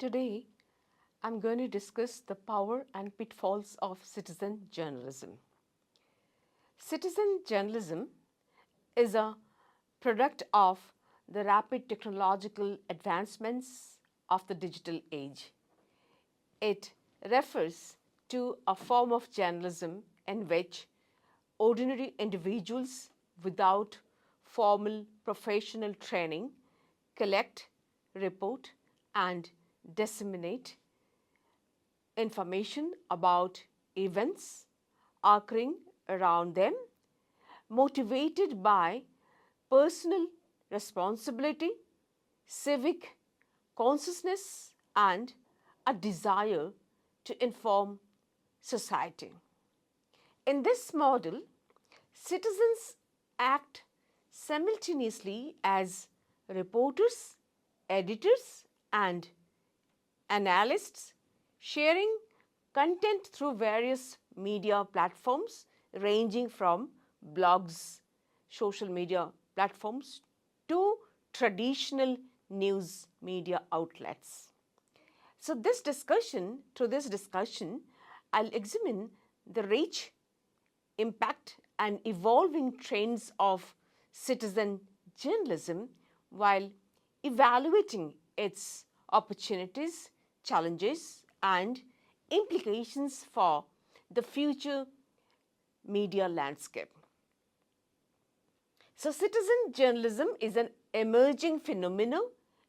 Today, I'm going to discuss the power and pitfalls of citizen journalism. Citizen journalism is a product of the rapid technological advancements of the digital age. It refers to a form of journalism in which ordinary individuals without formal professional training collect, report, and disseminate information about events occurring around them, motivated by personal responsibility, civic consciousness, and a desire to inform society. In this model, citizens act simultaneously as reporters, editors, and analysts, sharing content through various media platforms ranging from blogs, social media platforms to traditional news media outlets. So through this discussion, I'll examine the reach, impact, and evolving trends of citizen journalism while evaluating its opportunities, challenges, and implications for the future media landscape. So, citizen journalism is an emerging phenomenon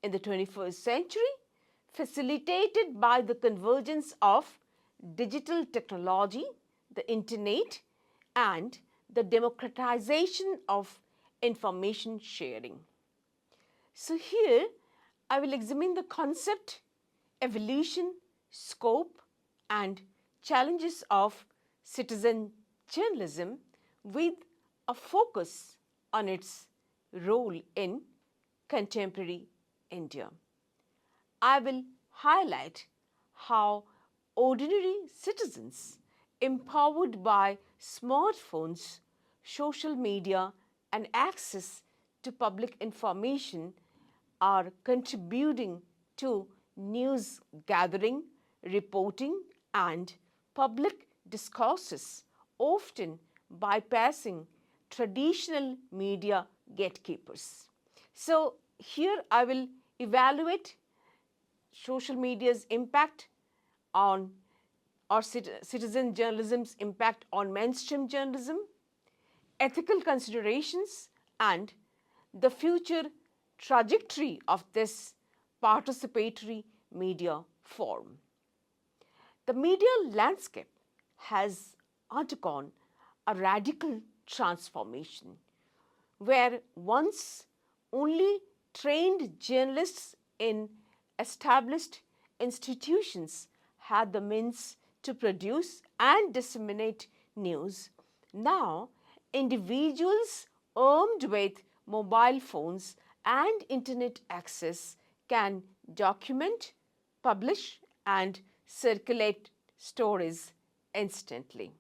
in the 21st century, facilitated by the convergence of digital technology, the internet, and the democratization of information sharing. So, here I will examine the concept, evolution, scope, and challenges of citizen journalism with a focus on its role in contemporary India. I will highlight how ordinary citizens, empowered by smartphones, social media, and access to public information, are contributing to news gathering, reporting, and public discourses, often bypassing traditional media gatekeepers. So, here I will evaluate social media's impact on or citizen journalism's impact on mainstream journalism, ethical considerations, and the future trajectory of this participatory media form. The media landscape has undergone a radical transformation where once only trained journalists in established institutions had the means to produce and disseminate news. Now, individuals armed with mobile phones and internet access can document, publish, and circulate stories instantly.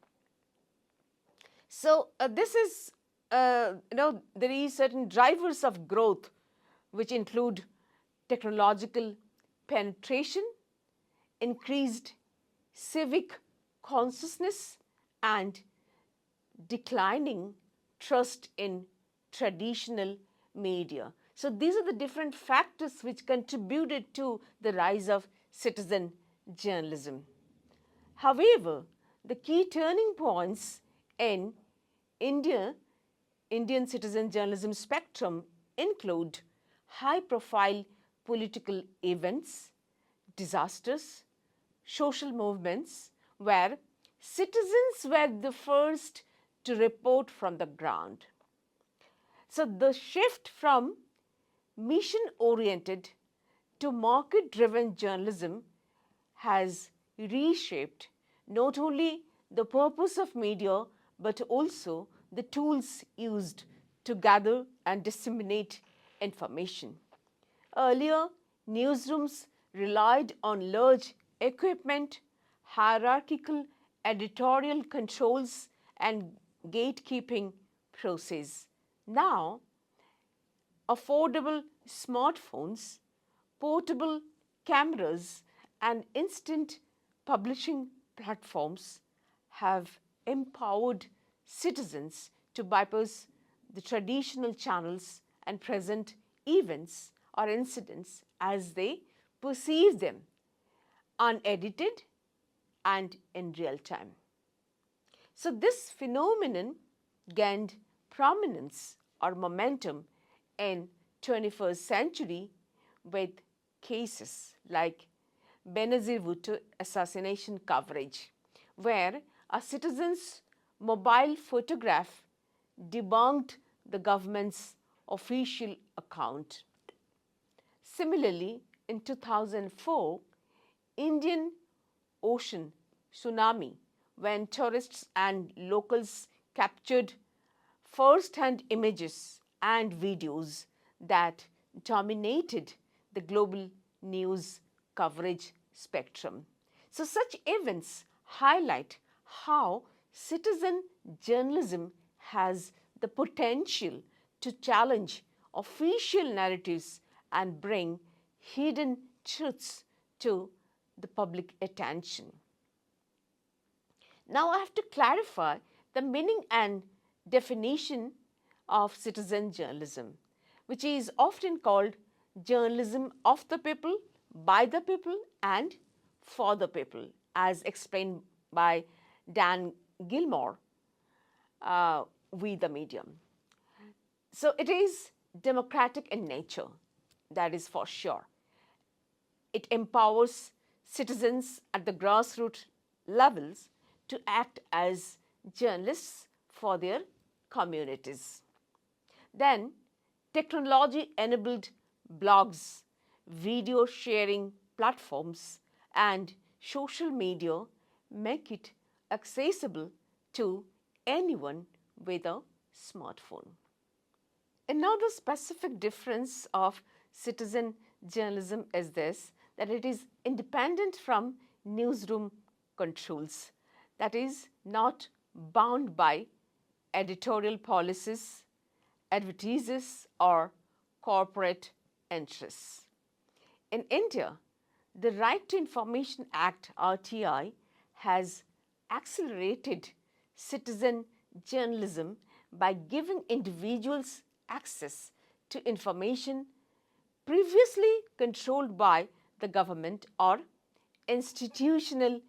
So, there is certain drivers of growth which include technological penetration, increased civic consciousness, and declining trust in traditional media. So, these are the different factors which contributed to the rise of citizen journalism. However, the key turning points in Indian citizen journalism spectrum include high-profile political events, disasters, social movements, where citizens were the first to report from the ground. So, the shift from mission-oriented to market-driven journalism has reshaped not only the purpose of media but also the tools used to gather and disseminate information. Earlier, newsrooms relied on large equipment, hierarchical editorial controls, and gatekeeping process. Now, affordable smartphones, portable cameras and instant publishing platforms have empowered citizens to bypass the traditional channels and present events or incidents as they perceive them, unedited and in real time. So, this phenomenon gained prominence or momentum in 21st century with cases like Benazir Bhutto assassination coverage, where a citizen's mobile photograph debunked the government's official account. Similarly, in 2004, Indian Ocean tsunami, when tourists and locals captured first-hand images and videos that dominated the global news coverage spectrum. So, such events highlight how citizen journalism has the potential to challenge official narratives and bring hidden truths to the public attention. Now, I have to clarify the meaning and definition of citizen journalism, which is often called journalism of the people, by the people, and for the people, as explained by Dan Gilmore, We the Medium. So, it is democratic in nature, that is for sure. It empowers citizens at the grassroots levels to act as journalists for their communities. Then, technology-enabled blogs, video sharing platforms, and social media make it accessible to anyone with a smartphone. Another specific difference of citizen journalism is this, that it is independent from newsroom controls, that is not bound by editorial policies, advertisers, or corporate interests. In India, the Right to Information Act (RTI) has accelerated citizen journalism by giving individuals access to information previously controlled by the government or institutional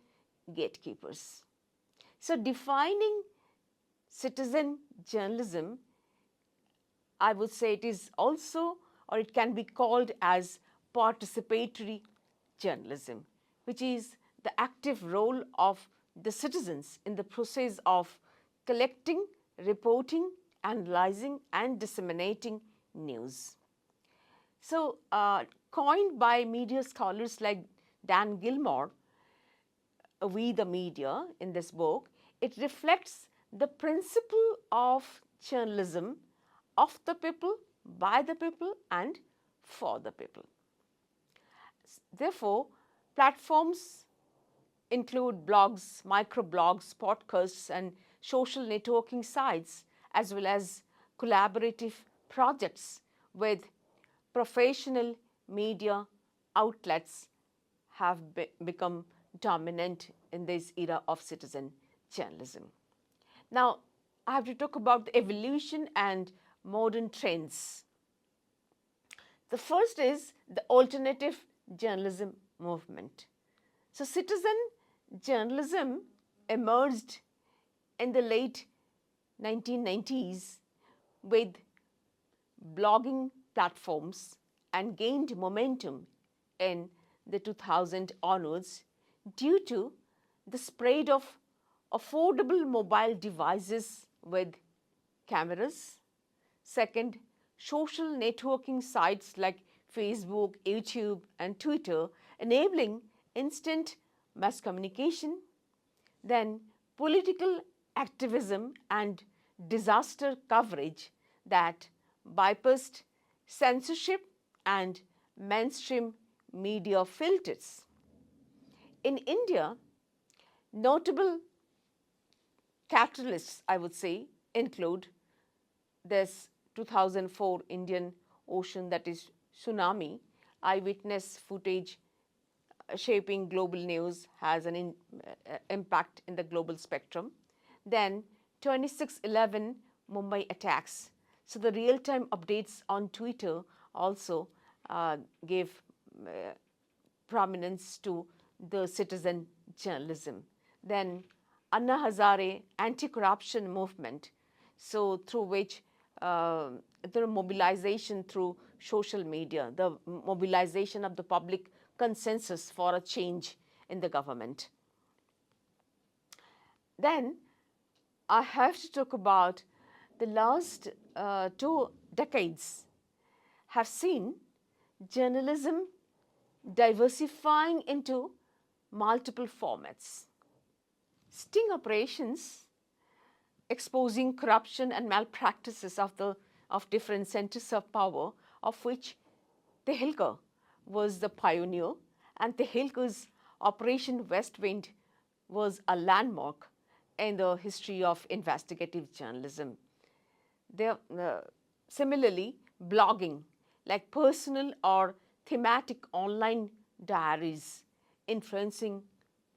gatekeepers. So, defining citizen journalism, I would say it is also, or it can be called as participatory journalism, which is the active role of the citizens in the process of collecting, reporting, analyzing, and disseminating news. So, coined by media scholars like Dan Gilmore, We the Media, in this book, it reflects the principle of journalism of the people, by the people, and for the people. Therefore, platforms include blogs, microblogs, podcasts, and social networking sites, as well as collaborative projects with professional media outlets have become dominant in this era of citizen journalism. Now, I have to talk about the evolution and modern trends. The first is the alternative journalism movement. So, citizen journalism emerged in the late 1990s with blogging platforms and gained momentum in the 2000 onwards due to the spread of affordable mobile devices with cameras. Second, social networking sites like Facebook, YouTube, and Twitter enabling instant mass communication. Then, political activism and disaster coverage that bypassed censorship and mainstream media filters. In India, notable catalysts, I would say, include this 2004 Indian Ocean, that is tsunami, eyewitness footage shaping global news, has an impact in the global spectrum. Then 26/11 Mumbai attacks. So the real-time updates on Twitter also gave prominence to the citizen journalism. Then Anna Hazare anti-corruption movement, so through which the mobilization through social media, the mobilization of the public consensus for a change in the government. Then I have to talk about the last 2 decades have seen journalism diversifying into multiple formats. Sting operations exposing corruption and malpractices of different centers of power, of which Tehelka was the pioneer, and Tehelka's Operation West Wind was a landmark in the history of investigative journalism. Similarly, blogging, like personal or thematic online diaries, influencing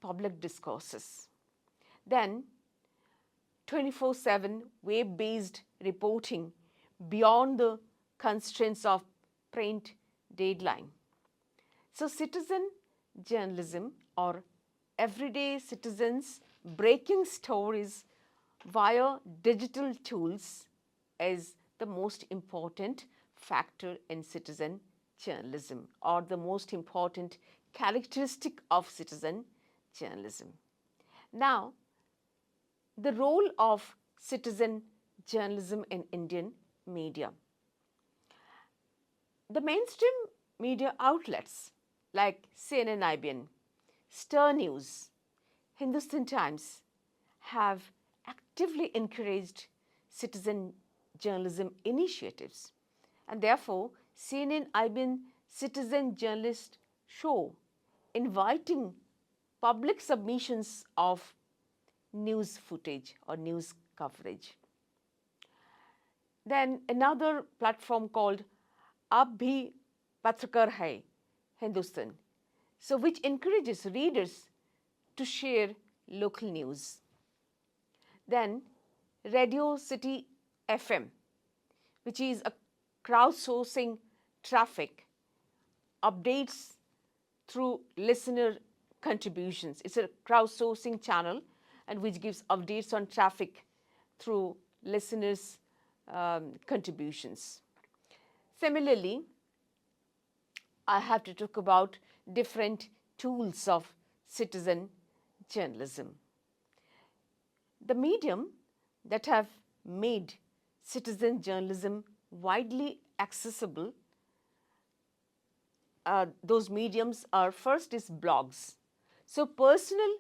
public discourses. Then 24/7 web-based reporting beyond the constraints of print deadline. So citizen journalism, or everyday citizens breaking stories via digital tools, is the most important factor in citizen journalism, or the most important characteristic of citizen journalism. Now, the role of citizen journalism in Indian media. The mainstream media outlets like CNN, IBN, Star News, Hindustan Times have actively encouraged citizen journalism initiatives, and therefore CNN, IBN Citizen Journalist Show, inviting public submissions of news footage or news coverage. Then another platform called Ab Bhi Patrakar Hai, Hindustan, so which encourages readers to share local news. Then Radio City FM, which is a crowdsourcing traffic, updates through listener contributions. It's a crowdsourcing channel and which gives updates on traffic through listeners' contributions. Similarly, I have to talk about different tools of citizen journalism. The medium that have made citizen journalism widely accessible, those mediums are, first is blogs. So personal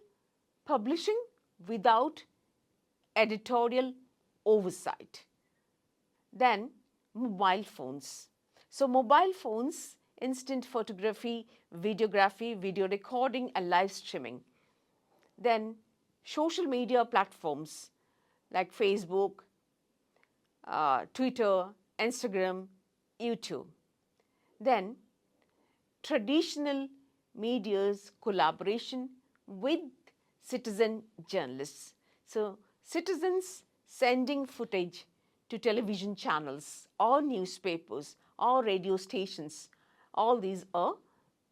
publishing without editorial oversight. Then mobile phones. So mobile phones, instant photography, videography, video recording and live streaming. Then social media platforms like Facebook, Twitter, Instagram, YouTube. Then traditional media's collaboration with citizen journalists. So citizens sending footage to television channels or newspapers or radio stations, all these are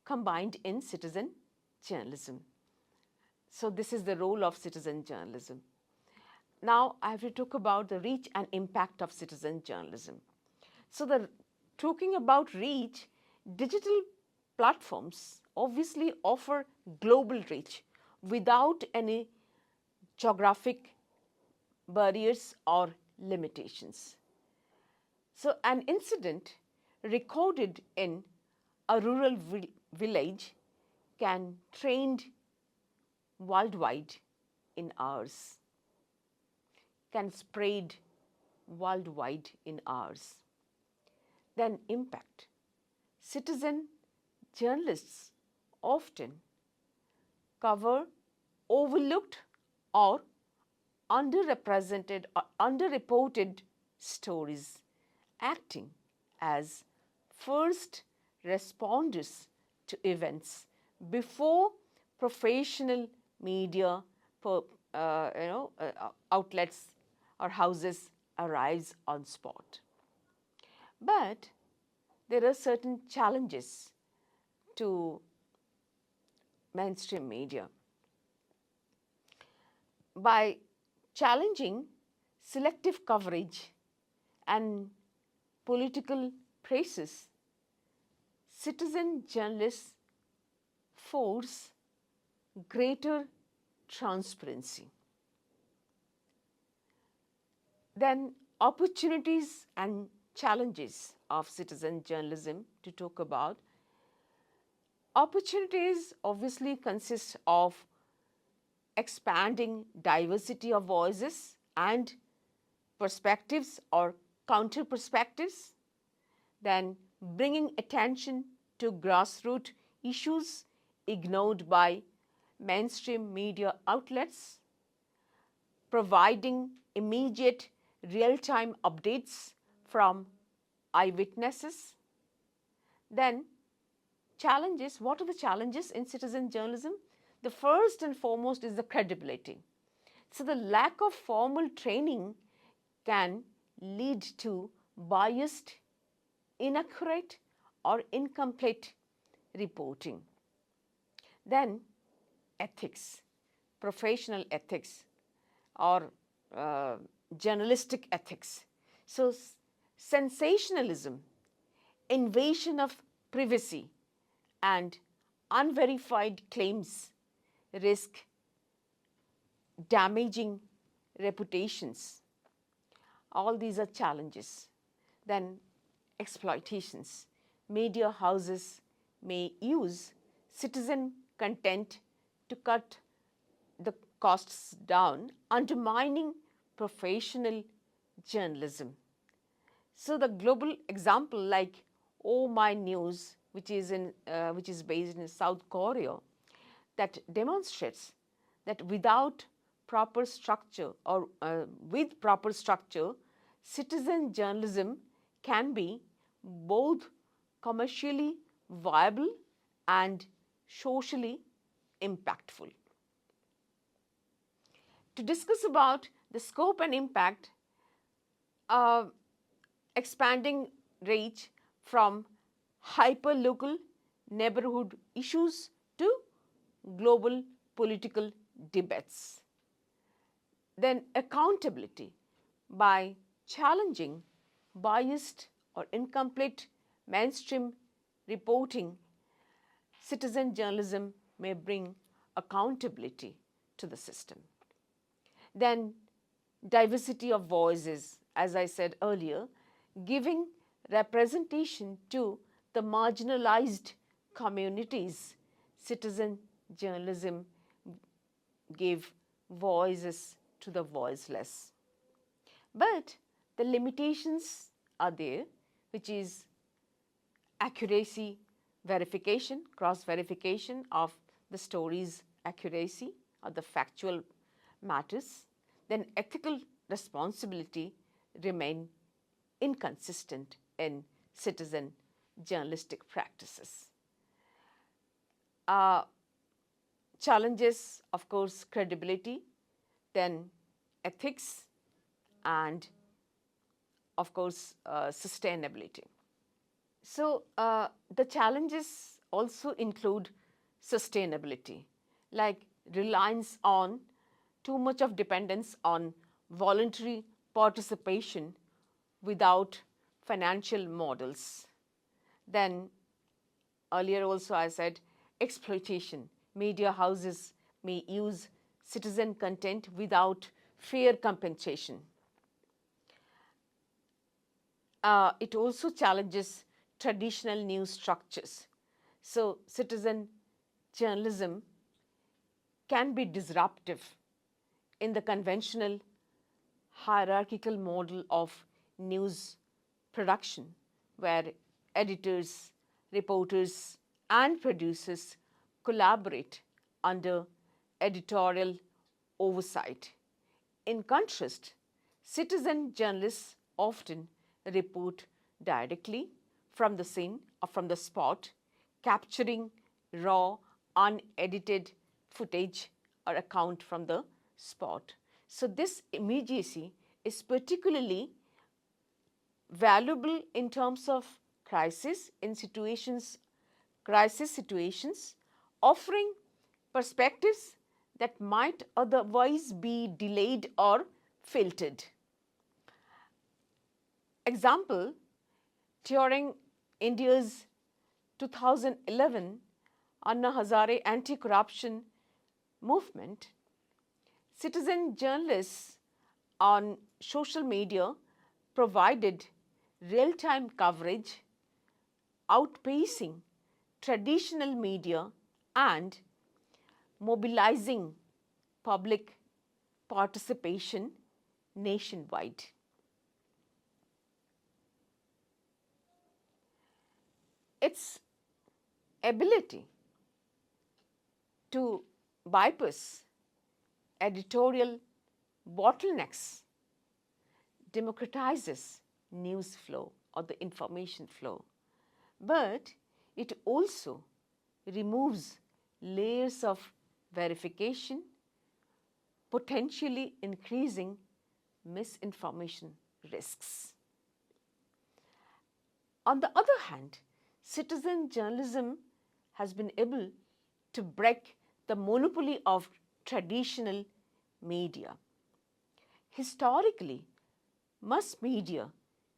combined in citizen journalism. So this is the role of citizen journalism. Now I have to talk about the reach and impact of citizen journalism. So talking about reach, digital platforms obviously offer global reach without any geographic barriers or limitations. So an incident recorded in a rural village can trend worldwide in hours, can spread worldwide in hours. Then impact. Citizen journalists often cover overlooked or underrepresented or underreported stories, acting as first responders to events before professional media outlets or houses arrives on spot. But there are certain challenges to mainstream media. By challenging selective coverage and political praises, citizen journalists force greater transparency. Then, opportunities and challenges of citizen journalism to talk about. Opportunities obviously consist of expanding diversity of voices and perspectives or counter perspectives, then bringing attention to grassroots issues ignored by mainstream media outlets, providing immediate real-time updates from eyewitnesses. Then challenges, what are the challenges in citizen journalism? The first and foremost is the credibility. So the lack of formal training can lead to biased, inaccurate, or incomplete reporting. Then ethics, professional ethics, or journalistic ethics. So sensationalism, invasion of privacy, and unverified claims risk damaging reputations. All these are challenges. Then exploitations. Media houses may use citizen content to cut the costs down, undermining professional journalism. So the global example like Oh My News, which is based in South Korea, that demonstrates that without proper structure or with proper structure, citizen journalism can be both commercially viable and socially impactful. To discuss about the scope and impact, expanding reach from hyper-local neighborhood issues to global political debates. Then accountability by challenging biased or incomplete mainstream reporting, citizen journalism may bring accountability to the system. Then diversity of voices, as I said earlier, giving representation to the marginalized communities, citizen journalism gave voices to the voiceless. But the limitations are there, which is accuracy verification, cross-verification of the story's accuracy or the factual matters. Then ethical responsibility remain inconsistent in citizen journalistic practices. Challenges, of course, credibility, then ethics, and of course, sustainability. So the challenges also include sustainability, like reliance on too much of dependence on voluntary participation without financial models. Then earlier also I said exploitation. Media houses may use citizen content without fair compensation. It also challenges traditional news structures. So citizen journalism can be disruptive in the conventional hierarchical model of news production, where editors, reporters, and producers collaborate under editorial oversight. In contrast, citizen journalists often report directly from the scene or from the spot, capturing raw, unedited footage or account from the spot. So this immediacy is particularly valuable in terms of crisis situations, offering perspectives that might otherwise be delayed or filtered. Example, during India's 2011 Anna Hazare anti-corruption movement, citizen journalists on social media provided real-time coverage, outpacing traditional media and mobilizing public participation nationwide. Its ability to bypass editorial bottlenecks democratizes news flow or the information flow, but it also removes layers of verification, potentially increasing misinformation risks. On the other hand, citizen journalism has been able to break the monopoly of traditional media. Historically, mass media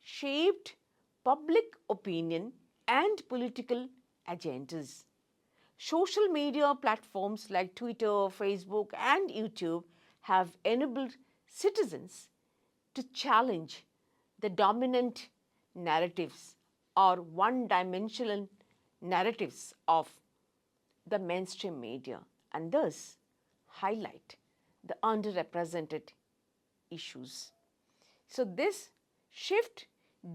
shaped public opinion and political agendas. Social media platforms like Twitter, Facebook, and YouTube have enabled citizens to challenge the dominant narratives or one-dimensional narratives of the mainstream media and thus highlight the underrepresented issues. So this shift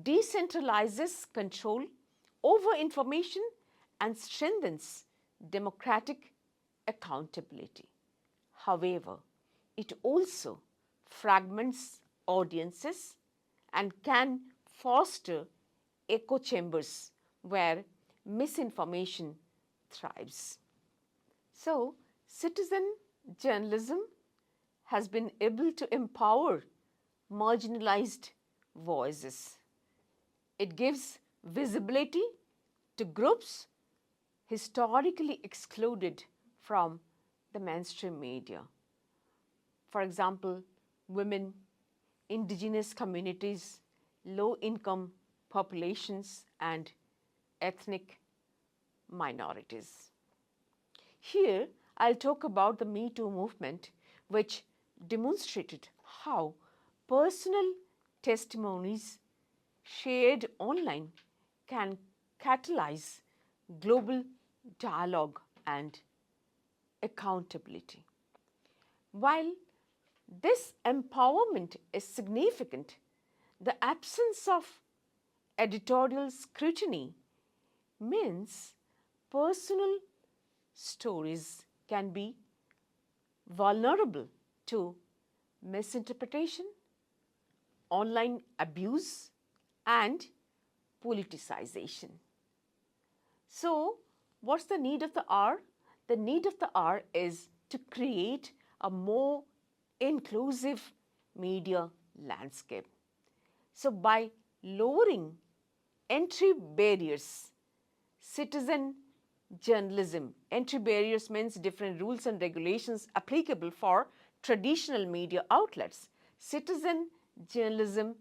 decentralizes control over information and strengthens democratic accountability. However, it also fragments audiences and can foster echo chambers where misinformation thrives. So, citizen journalism has been able to empower marginalized voices. It gives visibility to groups historically excluded from the mainstream media. For example, women, indigenous communities, low-income populations, and ethnic minorities. Here, I'll talk about the Me Too movement, which demonstrated how personal testimonies shared online can catalyze global dialogue and accountability. While this empowerment is significant, the absence of editorial scrutiny means personal stories can be vulnerable to misinterpretation, online abuse, and politicization. So, what's the need of the hour? The need of the hour is to create a more inclusive media landscape. So, by lowering entry barriers, citizen journalism, entry barriers means different rules and regulations applicable for traditional media outlets. Citizen journalism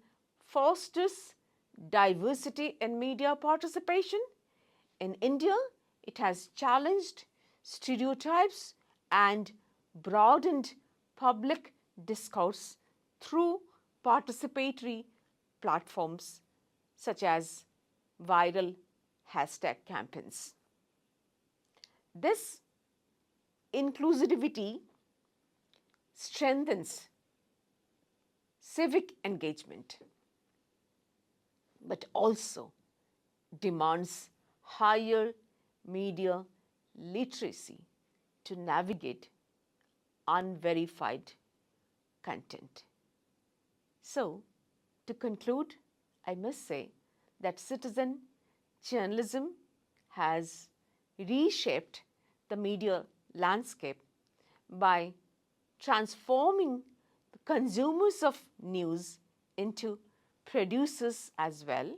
fosters diversity in media participation. In India, it has challenged stereotypes and broadened public discourse through participatory platforms such as viral hashtag campaigns. This inclusivity strengthens civic engagement, but also demands higher media literacy to navigate unverified content. So, to conclude, I must say that citizen journalism has reshaped the media landscape by transforming the consumers of news into producers as well.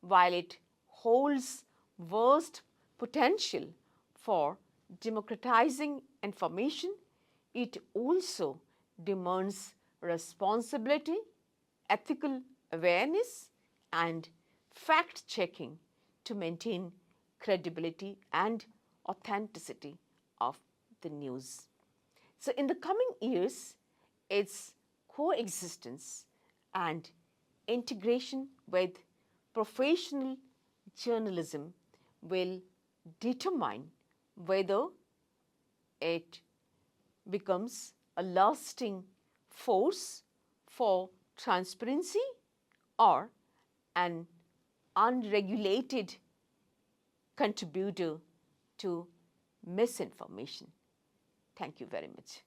While it holds vast potential for democratizing information, it also demands responsibility, ethical awareness, and fact checking to maintain credibility and authenticity of the news. So, in the coming years, its coexistence and integration with professional journalism will determine whether it becomes a lasting force for transparency or an unregulated contributor to misinformation. Thank you very much.